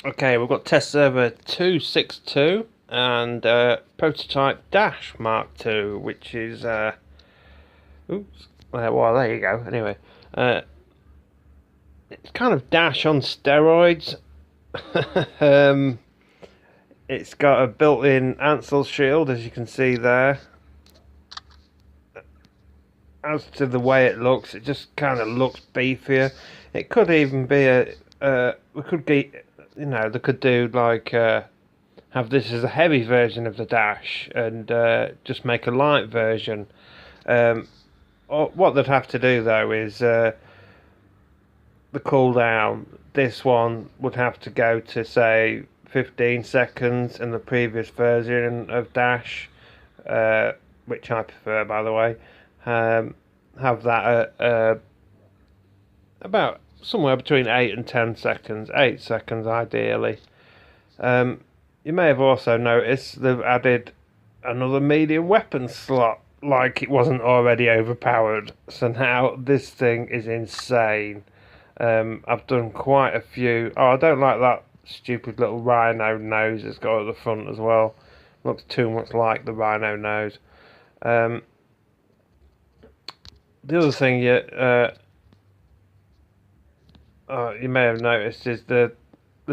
Okay, we've got test server 262 and prototype Dash Mark II, which is oops. Well, there you go. Anyway, it's kind of Dash on steroids. um, it's got a built-in Ancile shield, as you can see there. As to the way it looks, it just kind of looks beefier. It could even be we could get, they could do like have this as a heavy version of the Dash and just make a light version. Or what they'd have to do though is the cooldown. This one would have to go to say 15 seconds, and the previous version of Dash, which I prefer by the way, have that about somewhere between 8 and 10 seconds. 8 seconds ideally. You may have also noticed they've added another medium weapon slot, like it wasn't already overpowered. So now this thing is insane. I've done quite a few. Oh, I don't like that stupid little rhino nose it's got at the front as well. Looks too much like the rhino nose. The other thing you may have noticed is the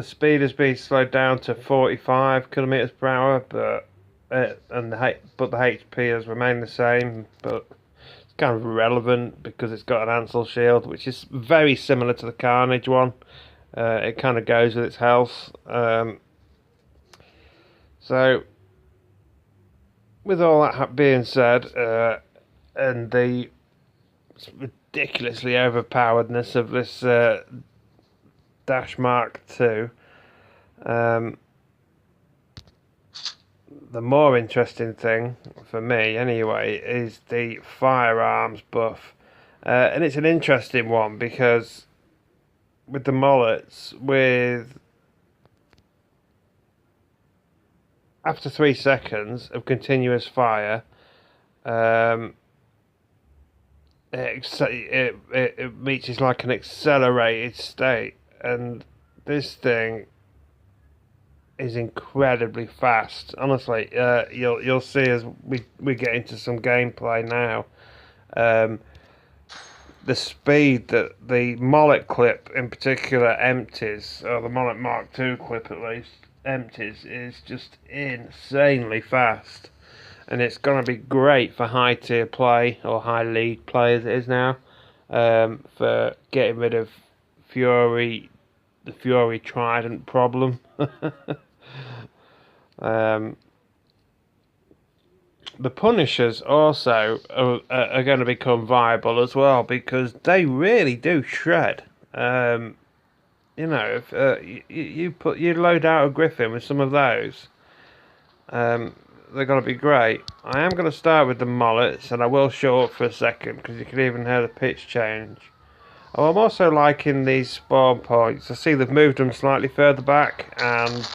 speed has been slowed down to 45 kilometers per hour, but the HP has remained the same. But it's kind of irrelevant because it's got an Ancile shield, which is very similar to the Carnage one. It kind of goes with its health. So, with all that being said, and the ridiculously overpoweredness of this Dash Mark II, the more interesting thing for me anyway is the firearms buff, and it's an interesting one because with the mullets, with after 3 seconds of continuous fire, it reaches like an accelerated state, and this thing is incredibly fast. Honestly, you'll see as we get into some gameplay now. The speed that the mullet clip in particular empties, or the mullet Mark II clip at least empties, is just insanely fast. And it's going to be great for high tier play, or high league play as it is now, for getting rid of the Fury Trident problem. The Punishers also are going to become viable as well, because they really do shred. If you load out a Griffin with some of those, they're going to be great. I am going to start with the mullets, and I will show up for a second because you can even hear the pitch change. Oh, I'm also liking these spawn points. I see they've moved them slightly further back, and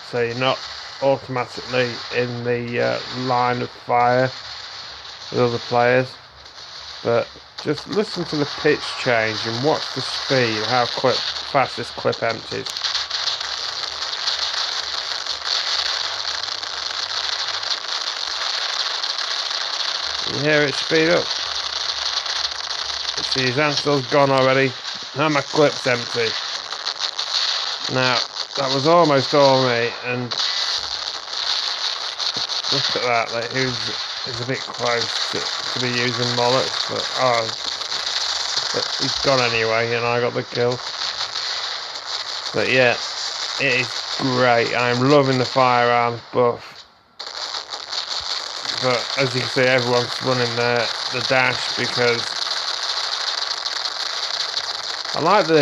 so you're not automatically in the line of fire with other players. But just listen to the pitch change and watch the speed, how fast this clip empties. You hear it speed up. See, his Ancile's gone already, and my clip's empty. Now, that was almost all me, and look at that, like, he's a bit close to be using mullets, but he's gone anyway, and I got the kill. But yeah, it is great. I'm loving the firearms buff. But as you can see, everyone's running the Dash because I like the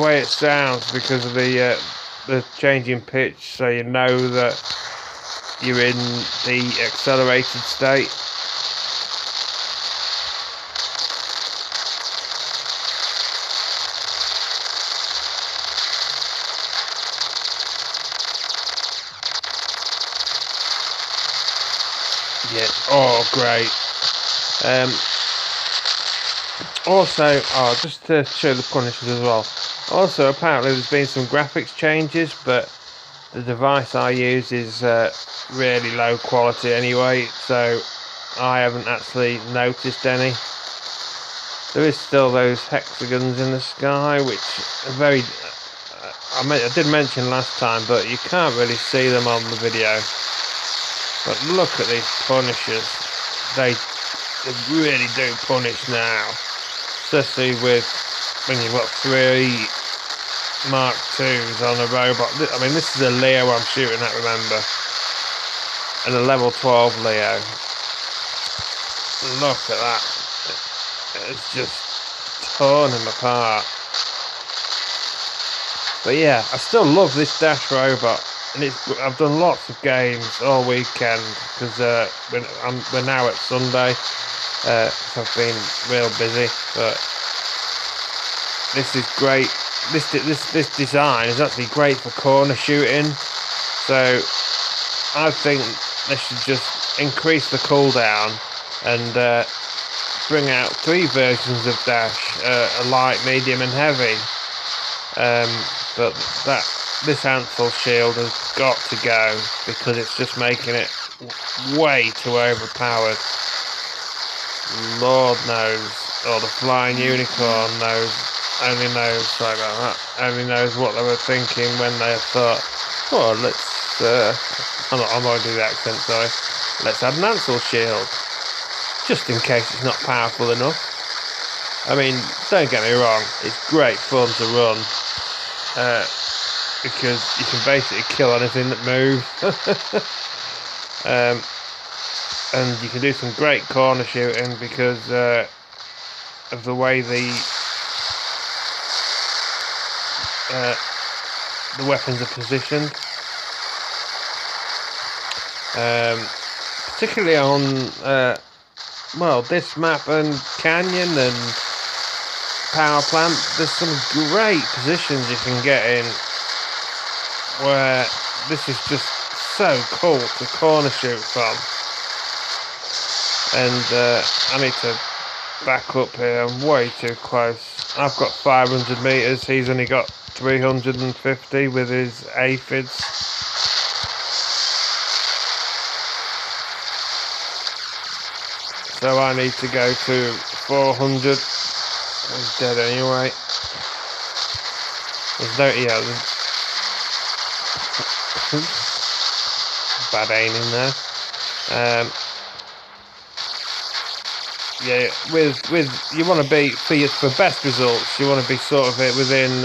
way it sounds because of the changing pitch, so you know that you're in the accelerated state. Yeah, oh great. Also, just to show the Punishers as well, Also, apparently there's been some graphics changes, but the device I use is really low quality anyway, so I haven't actually noticed any. There is still those hexagons in the sky, which are very... I did mention last time, but you can't really see them on the video. But look at these punishers. They really do punish now. Especially with when you've got 3 Mark IIs on a robot. I mean, this is a Leo I'm shooting at, remember. And a level 12 Leo. Look at that. It's just torn him apart. But yeah, I still love this Dash robot. And I've done lots of games all weekend because we're now at Sunday, so I've been real busy. But this is great. This design is actually great for corner shooting. So I think they should just increase the cooldown and bring out 3 versions of Dash: a light, medium, and heavy. But this Ancile shield has got to go because it's just making it way too overpowered. Lord knows, or the flying unicorn only knows what they were thinking when they thought, oh, let's I'm not going to do the accent, sorry. Let's add an Ancile shield, just in case it's not powerful enough. I mean, don't get me wrong, it's great fun to run. Because you can basically kill anything that moves. And you can do some great corner shooting because of the way the weapons are positioned. Particularly on this map and Canyon and Power Plant, there's some great positions you can get in where this is just so cool to corner shoot from. And I need to back up here, I'm way too close. I've got 500 metres, he's only got 350 with his aphids. So I need to go to 400. He's dead anyway. There's no, bad aiming there. Yeah, with you want to be for best results. You want to be sort of within.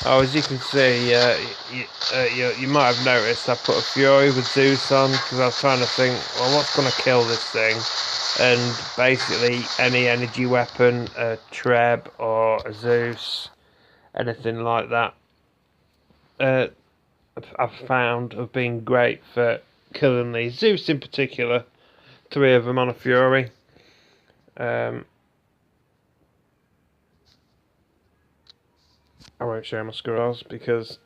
As you can see, you might have noticed I put a Fury with Zeus on because I was trying to think, well, what's going to kill this thing? And basically any energy weapon, a Treb or a Zeus, anything like that, I've found have been great for killing these. Zeus in particular, 3 of them on a Fury. I won't show my scrolls because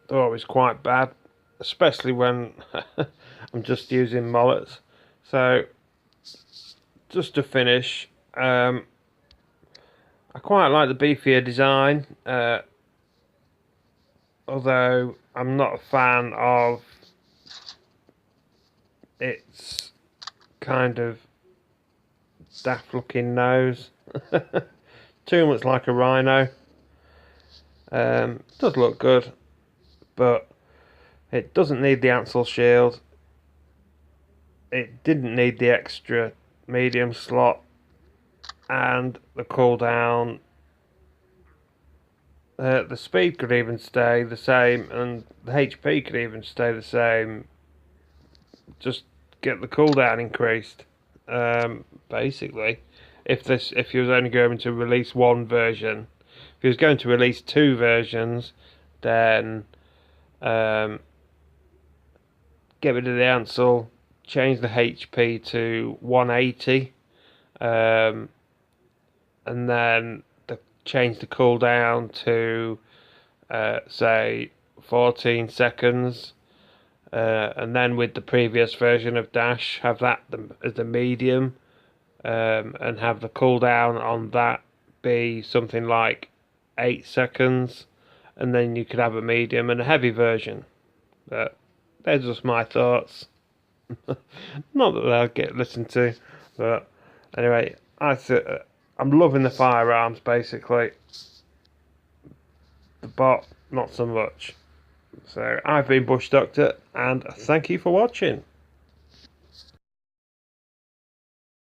they're always quite bad, especially when I'm just using mullets. So just to finish, I quite like the beefier design, although I'm not a fan of its kind of daft looking nose. Too much like a rhino. Does look good, but it doesn't need the Ancile shield. It didn't need the extra medium slot, and the cooldown. The speed could even stay the same, and the HP could even stay the same. Just get the cooldown increased. Basically, if you was only going to release 1 version, if you was going to release 2 versions, then get rid of the Ancile, change the HP to 180, and then change the cooldown to say 14 seconds, and then with the previous version of Dash have that as the medium, and have the cooldown on that be something like 8 seconds, and then you could have a medium and a heavy version. But they're just my thoughts. Not that they'll get listened to, but anyway, I'm loving the firearms basically. The bot, not so much. So I've been Bushdr, and thank you for watching.